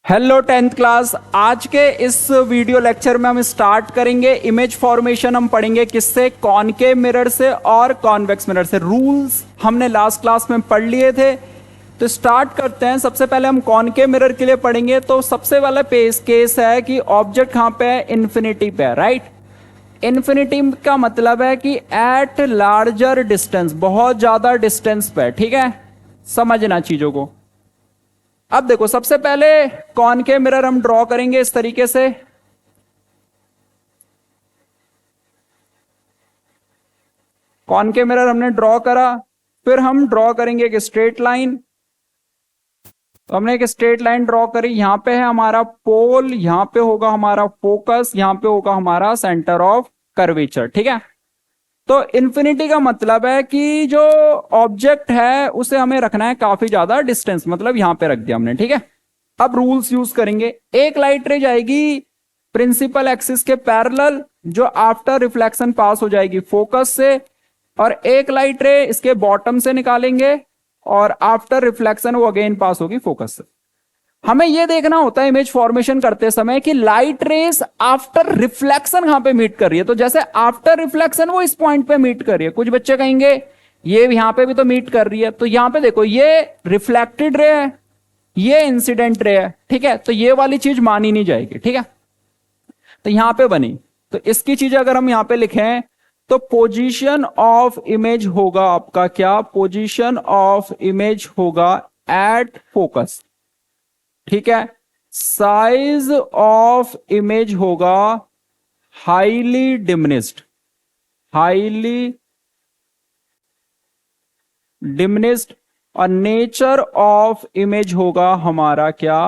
Hello tenth class. आज के इस वीडियो लेक्चर में हम स्टार्ट करेंगे इमेज फॉर्मेशन। हम पढ़ेंगे किससे? कॉनकेव मिरर से और कॉन्वेक्स मिरर से। रूल्स हमने लास्ट क्लास में पढ़ लिए थे, तो स्टार्ट करते हैं। सबसे पहले हम कॉनकेव मिरर के लिए पढ़ेंगे। तो सबसे वाला केस है कि ऑब्जेक्ट कहां पे है? इन्फिनिटी पे है, राइट। इन्फिनिटी का मतलब है कि एट लार्जर डिस्टेंस, बहुत ज्यादा डिस्टेंस पे, ठीक है। समझना चीजों को। अब देखो, सबसे पहले कॉनकेव मिरर हम ड्रॉ करेंगे इस तरीके से। कॉनकेव मिरर हमने ड्रॉ करा, फिर हम ड्रॉ करेंगे एक स्ट्रेट लाइन। तो हमने एक स्ट्रेट लाइन ड्रॉ करी। यहां पे है हमारा पोल, यहां पे होगा हमारा फोकस, यहां पे होगा हमारा सेंटर ऑफ कर्वेचर, ठीक है। तो इन्फिनिटी का मतलब है कि जो ऑब्जेक्ट है उसे हमें रखना है काफी ज्यादा डिस्टेंस, मतलब यहां पे रख दिया हमने, ठीक है। अब रूल्स यूज करेंगे। एक लाइट रे जाएगी प्रिंसिपल एक्सिस के पैरेलल, जो आफ्टर रिफ्लेक्शन पास हो जाएगी फोकस से, और एक लाइट रे इसके बॉटम से निकालेंगे और आफ्टर रिफ्लेक्शन वो अगेन पास होगी फोकस से। हमें यह देखना होता है इमेज फॉर्मेशन करते समय कि लाइट रेस आफ्टर रिफ्लेक्शन कहां पे मीट कर रही है। तो जैसे आफ्टर रिफ्लेक्शन वो इस पॉइंट पे मीट कर रही है। कुछ बच्चे कहेंगे ये यहां पे भी तो मीट कर रही है। तो यहां पे देखो, ये रिफ्लेक्टेड रे है, ये इंसिडेंट रे है, ठीक है। तो ये वाली चीज मानी नहीं जाएगी, ठीक है। तो यहां पे बनी, तो इसकी चीज अगर हम यहां पे लिखें तो पोजीशन ऑफ इमेज होगा आपका क्या? पोजीशन ऑफ इमेज होगा एट फोकस, ठीक है। साइज ऑफ इमेज होगा हाईली डिमिनिस्ड, हाईली डिमिनिस्ड। और नेचर ऑफ इमेज होगा हमारा क्या?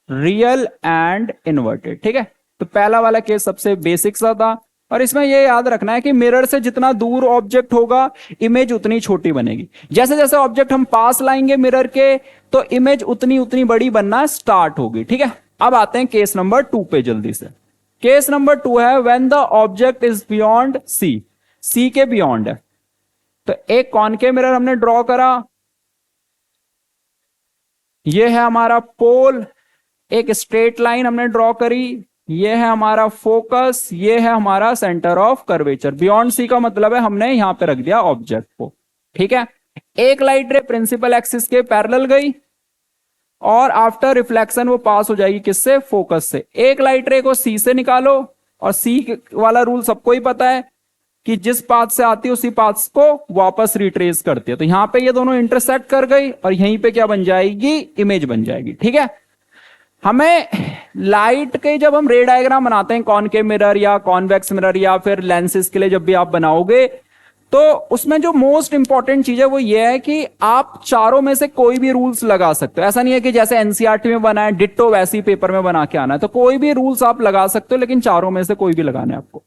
रियल एंड इन्वर्टेड, ठीक है। तो पहला वाला केस सबसे बेसिक सा था, और इसमें यह याद रखना है कि मिरर से जितना दूर ऑब्जेक्ट होगा इमेज उतनी छोटी बनेगी। जैसे जैसे ऑब्जेक्ट हम पास लाएंगे मिरर के, तो इमेज उतनी उतनी बड़ी बनना स्टार्ट होगी, ठीक है। अब आते हैं केस नंबर 2 पे जल्दी से। केस नंबर 2 है when the object is beyond C, C के बियॉन्ड है। तो एक कॉनकेव मिरर हमने ड्रॉ करा, यह है हमारा पोल। एक स्ट्रेट लाइन हमने ड्रॉ करी, ये है हमारा फोकस, ये है हमारा center of curvature. Beyond C का मतलब है हमने यहां पे रख दिया ऑब्जेक्ट को, ठीक है। एक लाइट रे प्रिंसिपल एक्सिस के पैरेलल गई और आफ्टर रिफ्लेक्शन वो पास हो जाएगी किससे? फोकस से। एक लाइट रे को सी से निकालो, और सी वाला रूल सबको ही पता है कि जिस पाथ से आती है उसी पाथ को वापस रिट्रेस करती है। तो यहां पे ये दोनों इंटरसेक्ट कर गई और यहीं पे क्या बन जाएगी? इमेज बन जाएगी, ठीक है। हमें लाइट के जब हम रे डायग्राम बनाते हैं कॉनकेव मिरर या कॉन्वेक्स मिरर या फिर लेंसेज के लिए जब भी आप बनाओगे, तो उसमें जो मोस्ट इंपॉर्टेंट चीज है वो ये है कि आप चारों में से कोई भी रूल्स लगा सकते हो। ऐसा नहीं है कि जैसे एनसीईआरटी में बना है डिट्टो वैसी पेपर में बना के आना है। तो कोई भी रूल्स आप लगा सकते हो, लेकिन चारों में से कोई भी लगाना है आपको।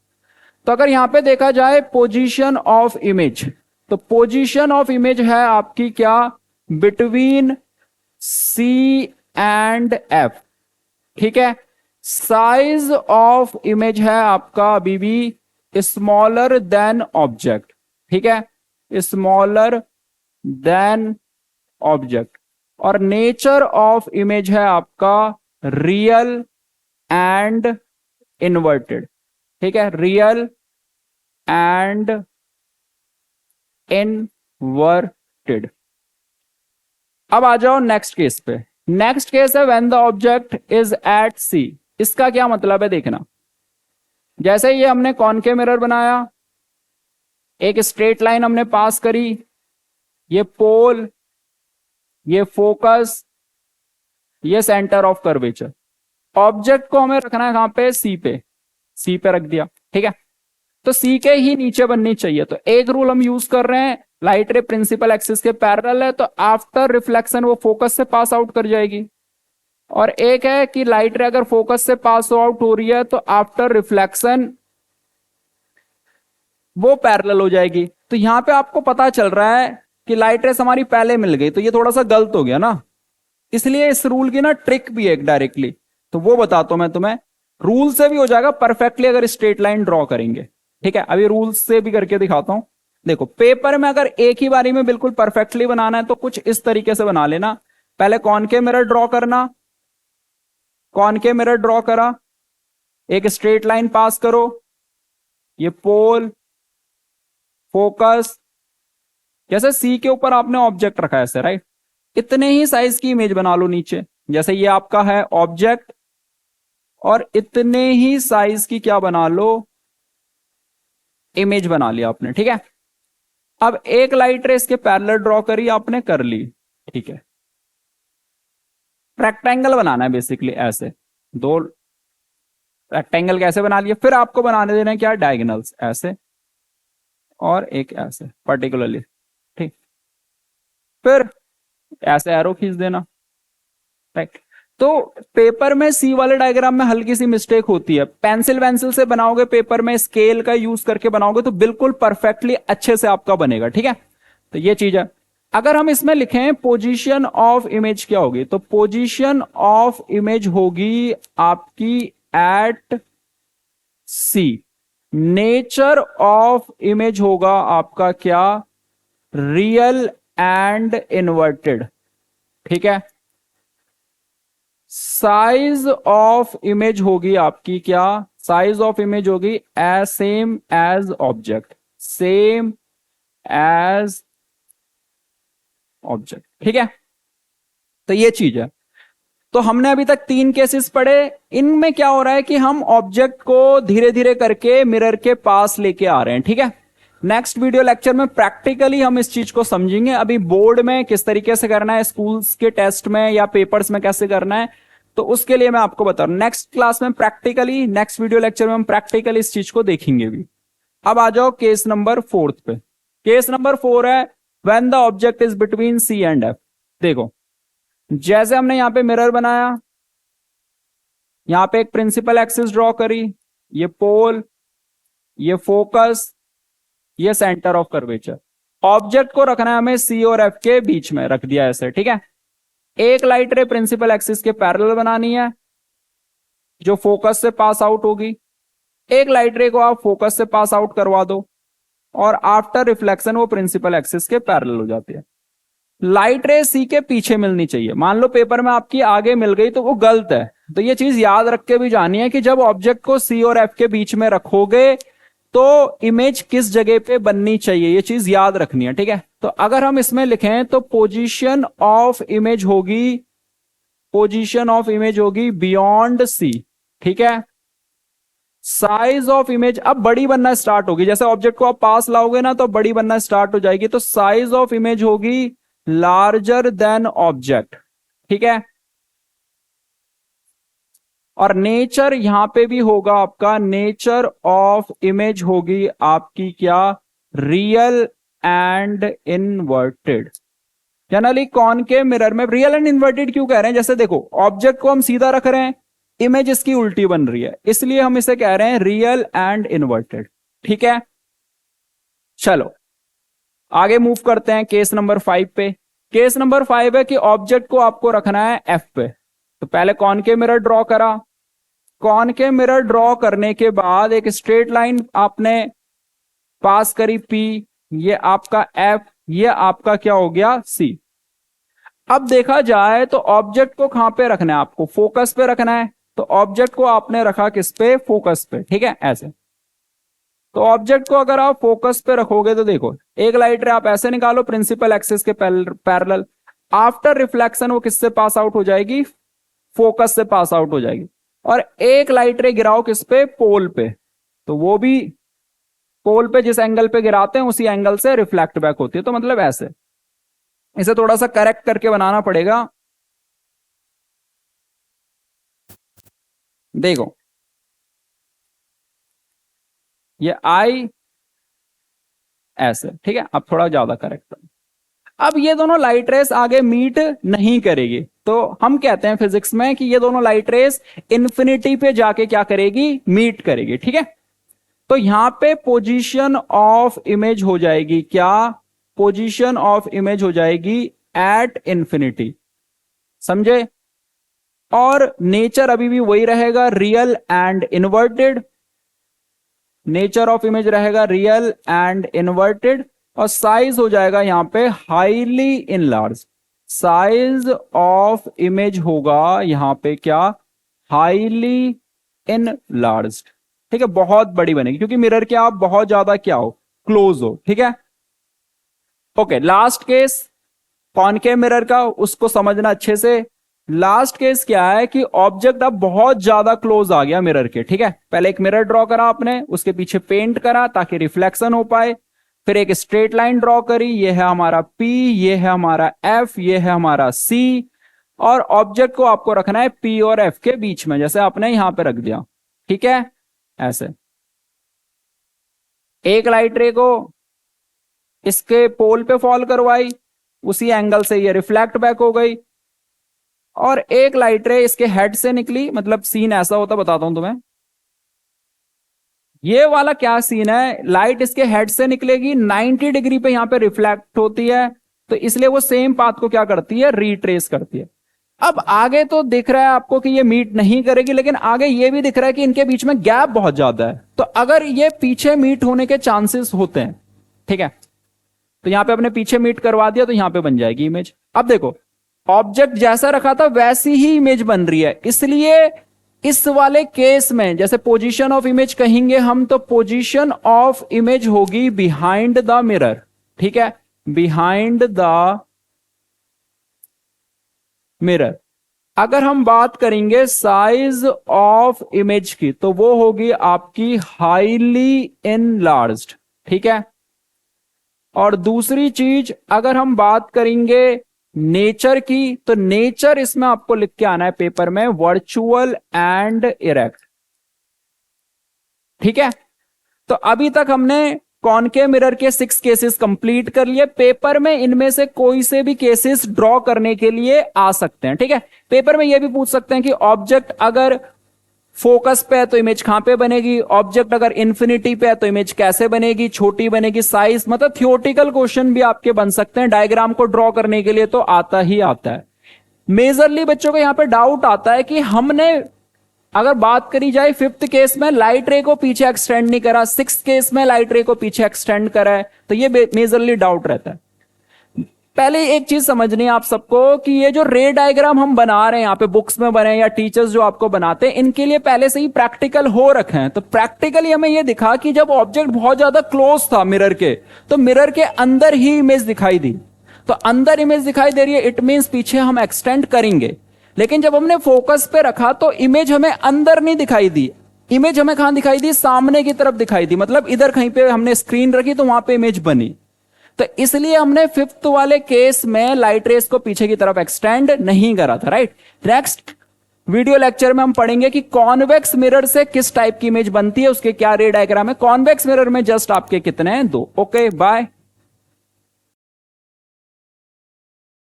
तो अगर यहां पे देखा जाए पोजीशन ऑफ इमेज, तो पोजीशन ऑफ इमेज है आपकी क्या? बिटवीन सी एंड एफ, ठीक है। साइज ऑफ इमेज है आपका अभी भी स्मॉलर देन ऑब्जेक्ट, ठीक है, स्मॉलर देन ऑब्जेक्ट। और नेचर ऑफ इमेज है आपका रियल एंड इन्वर्टेड, ठीक है, रियल एंड इनवर्टेड। अब आ जाओ नेक्स्ट केस पे। नेक्स्ट केस है when the object is at C. इसका क्या मतलब है देखना। जैसे ये हमने कॉनकेव मिरर बनाया, एक स्ट्रेट लाइन हमने पास करी, ये पोल, ये फोकस, ये सेंटर ऑफ कर्वेचर। ऑब्जेक्ट को हमें रखना है कहां पे? सी पे, सी पे रख दिया, ठीक है। तो सी के ही नीचे बननी चाहिए। तो एक रूल हम यूज कर रहे हैं, लाइट रे प्रिंसिपल एक्सिस के पैरेलल है, तो आफ्टर रिफ्लेक्शन वो फोकस से पास आउट कर जाएगी। और एक है कि लाइट रे अगर फोकस से पास आउट हो रही है तो आफ्टर रिफ्लेक्शन वो पैरेलल हो जाएगी। तो यहां पे आपको पता चल रहा है कि लाइट रेस हमारी पहले मिल गई, तो ये थोड़ा सा गलत हो गया ना। इसलिए इस रूल की ना ट्रिक भी है एक डायरेक्टली, तो वो बताता हूं मैं तुम्हें। रूल से भी हो जाएगा परफेक्टली अगर स्ट्रेट लाइन ड्रॉ करेंगे, ठीक है। अभी रूल से भी करके दिखाता हूं। देखो, पेपर में अगर एक ही बारी में बिल्कुल परफेक्टली बनाना है तो कुछ इस तरीके से बना लेना। पहले कॉनकेव मिरर ड्रॉ करना, कॉनकेव मिरर ड्रॉ करा, एक स्ट्रेट लाइन पास करो, ये पोल, फोकस, जैसे सी के ऊपर आपने ऑब्जेक्ट रखा है ऐसे, राइट, इतने ही साइज की इमेज बना लो नीचे, जैसे ये आपका है ऑब्जेक्ट, और इतने ही साइज की क्या बना लो, इमेज बना लिया आपने, ठीक है। अब एक लाइट रे इसके पैरेलल ड्रॉ करी आपने, कर ली, ठीक है। रेक्टेंगल बनाना है बेसिकली, ऐसे दो रेक्टेंगल कैसे बना लिए, फिर आपको बनाने देना है क्या, डायगोनल्स, ऐसे और एक ऐसे पर्टिकुलरली, ठीक, फिर ऐसे एरो खींच देना, राइट। तो पेपर में सी वाले डायग्राम में हल्की सी मिस्टेक होती है, पेंसिल वेंसिल से बनाओगे, पेपर में स्केल का यूज करके बनाओगे तो बिल्कुल परफेक्टली अच्छे से आपका बनेगा, ठीक है। तो ये चीज है। अगर हम इसमें लिखें पोजीशन ऑफ इमेज क्या होगी, तो पोजीशन ऑफ इमेज होगी आपकी at C, nature of image होगा आपका क्या, रियल एंड इन्वर्टेड, ठीक है। साइज ऑफ इमेज होगी आपकी क्या, साइज ऑफ इमेज होगी as same as object, same as object, ठीक है। तो ये चीज है। तो हमने अभी तक 3 केसेस पढ़े, इनमें क्या हो रहा है कि हम ऑब्जेक्ट को धीरे धीरे करके मिरर के पास लेके आ रहे हैं, ठीक है। नेक्स्ट वीडियो लेक्चर में प्रैक्टिकली हम इस चीज को समझेंगे, अभी बोर्ड में किस तरीके से करना है, स्कूल्स के टेस्ट में या पेपर्स में कैसे करना है, तो उसके लिए मैं आपको बता रहा हूं। नेक्स्ट क्लास में प्रैक्टिकली, नेक्स्ट वीडियो लेक्चर में हम प्रैक्टिकली इस चीज को देखेंगे भी। अब आ जाओ केस नंबर 4 पे। केस नंबर 4 है when the object is between C and F. देखो, जैसे हमने यहां पे मिरर बनाया, यहां पे एक प्रिंसिपल एक्सिस ड्रॉ करी, ये पोल, ये फोकस, ये सेंटर ऑफ कर्वेचर, ऑब्जेक्ट को रखना है हमें सी और एफ के बीच में, रख दिया ऐसे, ठीक है। एक लाइट रे प्रिंसिपल एक्सिस के पैरेलल बनानी है जो फोकस से पास आउट होगी, एक लाइट रे को आप फोकस से पास आउट करवा दो और आफ्टर रिफ्लेक्शन वो प्रिंसिपल एक्सिस के पैरेलल हो जाती है। लाइट रे सी के पीछे मिलनी चाहिए, मान लो पेपर में आपकी आगे मिल गई तो वो गलत है। तो ये चीज याद रख के भी जानी है कि जब ऑब्जेक्ट को सी और एफ के बीच में रखोगे तो इमेज किस जगह पे बननी चाहिए, ये चीज याद रखनी है, ठीक है। तो अगर हम इसमें लिखें तो पोजीशन ऑफ इमेज होगी, पोजीशन ऑफ इमेज होगी बियॉन्ड सी, ठीक है। साइज ऑफ इमेज अब बड़ी बनना स्टार्ट होगी, जैसे ऑब्जेक्ट को आप पास लाओगे ना तो बड़ी बनना स्टार्ट हो जाएगी, तो साइज ऑफ इमेज होगी लार्जर देन ऑब्जेक्ट, ठीक है। और नेचर यहां पे भी होगा आपका, नेचर ऑफ इमेज होगी आपकी क्या, real and inverted. Generally concave mirror में रियल एंड इन्वर्टेड क्यों कह रहे हैं, जैसे देखो ऑब्जेक्ट को हम सीधा रख रहे हैं, इमेज इसकी उल्टी बन रही है, इसलिए हम इसे कह रहे हैं रियल एंड इन्वर्टेड, ठीक है। चलो आगे मूव करते हैं केस नंबर 5 पे। केस नंबर 5 है कि ऑब्जेक्ट को आपको रखना है एफ पे। तो पहले कॉनकेव मिरर ड्रॉ करा, कॉनकेव मिरर ड्रॉ करने के बाद एक स्ट्रेट लाइन आपने पास करी पी, ये आपका एफ, ये आपका क्या हो गया सी। अब देखा जाए तो ऑब्जेक्ट को कहां पे रखना है, आपको फोकस पे रखना है, तो ऑब्जेक्ट को आपने रखा किस पे, फोकस पे, ठीक है, ऐसे। तो ऑब्जेक्ट को अगर आप फोकस पे रखोगे तो देखो एक लाइट रे आप ऐसे निकालो प्रिंसिपल एक्सिस के पैरेलल, आफ्टर रिफ्लेक्शन वो किससे पास आउट हो जाएगी, फोकस से पास आउट हो जाएगी। और एक लाइट रे गिराओ किस पे, पोल पे, तो वो भी पोल पे जिस एंगल पे गिराते हैं उसी एंगल से रिफ्लेक्ट बैक होती है। तो मतलब ऐसे, इसे थोड़ा सा करेक्ट करके बनाना पड़ेगा। देखो ये आई ऐसे, ठीक है, अब थोड़ा ज्यादा करेक्ट। अब ये दोनों लाइट रेस आगे मीट नहीं करेगी, तो हम कहते हैं फिजिक्स में कि ये दोनों लाइट रेस इंफिनिटी पे जाके क्या करेगी, मीट करेगी, ठीक है। तो यहां पे पोजीशन ऑफ इमेज हो जाएगी क्या, पोजीशन ऑफ इमेज हो जाएगी एट इंफिनिटी, समझे। और नेचर अभी भी वही रहेगा, real and inverted, nature of image रहेगा रियल एंड इन्वर्टेड, और साइज हो जाएगा यहां पे highly enlarge, size of image होगा यहां पे क्या, हाईली इनलार्ज्ड। ठीक है, बहुत बड़ी बनेगी क्योंकि मिरर के आप बहुत ज्यादा क्या हो, क्लोज हो। ठीक है, okay. Last case concave mirror का, उसको समझना अच्छे से। लास्ट केस क्या है कि ऑब्जेक्ट अब बहुत ज्यादा क्लोज आ गया मिरर के। ठीक है, पहले एक मिरर ड्रॉ करा आपने, उसके पीछे पेंट करा ताकि रिफ्लेक्शन हो पाए, फिर एक स्ट्रेट लाइन ड्रॉ करी, ये है हमारा P, ये है हमारा F, ये है हमारा C, और ऑब्जेक्ट को आपको रखना है P और F के बीच में, जैसे आपने यहां पे रख दिया। ठीक है, ऐसे एक लाइट रे को इसके पोल पे फॉल करवाई, उसी एंगल से ये रिफ्लेक्ट बैक हो गई, और एक लाइट रे इसके हेड से निकली, मतलब सीन ऐसा होता, बताता हूं तुम्हें। ये वाला क्या सीन है, लाइट इसके हेड से निकलेगी, 90 डिग्री पे यहां पे रिफ्लेक्ट होती है, तो इसलिए वो सेम पाथ को क्या करती है, रिट्रेस करती है। अब आगे तो दिख रहा है आपको कि ये मीट नहीं करेगी, लेकिन आगे ये भी दिख रहा है कि इनके बीच में गैप बहुत ज्यादा है, तो अगर ये पीछे मीट होने के चांसेस होते हैं। ठीक है, तो यहां पे अपने पीछे मीट करवा दिया, तो यहां पे बन जाएगी इमेज। अब देखो, ऑब्जेक्ट जैसा रखा था वैसी ही इमेज बन रही है, इसलिए इस वाले केस में जैसे पोजीशन ऑफ इमेज कहेंगे हम, तो पोजीशन ऑफ इमेज होगी बिहाइंड द मिरर। ठीक है, बिहाइंड द मिरर। अगर हम बात करेंगे साइज ऑफ इमेज की, तो वो होगी आपकी हाईली इनलार्ज्ड। ठीक है, और दूसरी चीज अगर हम बात करेंगे नेचर की, तो नेचर इसमें आपको लिख के आना है पेपर में, वर्चुअल एंड इरेक्ट। ठीक है, तो अभी तक हमने कॉनकेव मिरर के 6 केसेस कंप्लीट कर लिए। पेपर में इनमें से कोई से भी केसेस ड्रॉ करने के लिए आ सकते हैं। ठीक है, पेपर में यह भी पूछ सकते हैं कि ऑब्जेक्ट अगर फोकस पे है तो इमेज कहां पे बनेगी, ऑब्जेक्ट अगर इंफिनिटी पे है तो इमेज कैसे बनेगी, छोटी बनेगी, साइज, मतलब थियोरेटिकल क्वेश्चन भी आपके बन सकते हैं। डायग्राम को ड्रॉ करने के लिए तो आता ही आता है। मेजरली बच्चों को यहां पे डाउट आता है कि हमने अगर बात करी जाए 5th केस में लाइट रे को पीछे एक्सटेंड नहीं करा, 6th केस में लाइट रे को पीछे एक्सटेंड करा है, तो ये मेजरली डाउट रहता है। पहले एक चीज समझनी है आप सबको कि ये जो रे डायग्राम हम बना रहे हैं यहाँ पे, बुक्स में बने या टीचर्स जो आपको बनाते हैं, इनके लिए पहले से ही प्रैक्टिकल हो रखे हैं। तो प्रैक्टिकली हमें ये दिखा कि जब ऑब्जेक्ट बहुत ज्यादा क्लोज था मिरर के, तो मिरर के अंदर ही इमेज दिखाई दी। तो अंदर इमेज दिखाई दे रही है, इट मीन्स पीछे हम एक्सटेंड करेंगे। लेकिन जब हमने फोकस पे रखा तो इमेज हमें अंदर नहीं दिखाई दी, इमेज हमें कहां दिखाई दी, सामने की तरफ दिखाई दी, मतलब इधर कहीं पे हमने स्क्रीन रखी तो वहां पे इमेज बनी। तो इसलिए हमने 5th वाले केस में लाइट रेस को पीछे की तरफ एक्सटेंड नहीं करा था। राइट, नेक्स्ट वीडियो लेक्चर में हम पढ़ेंगे कि कॉन्वेक्स मिरर से किस टाइप की इमेज बनती है, उसके क्या रे डायग्राम है। कॉन्वेक्स मिरर में जस्ट आपके कितने हैं, 2। Okay, bye.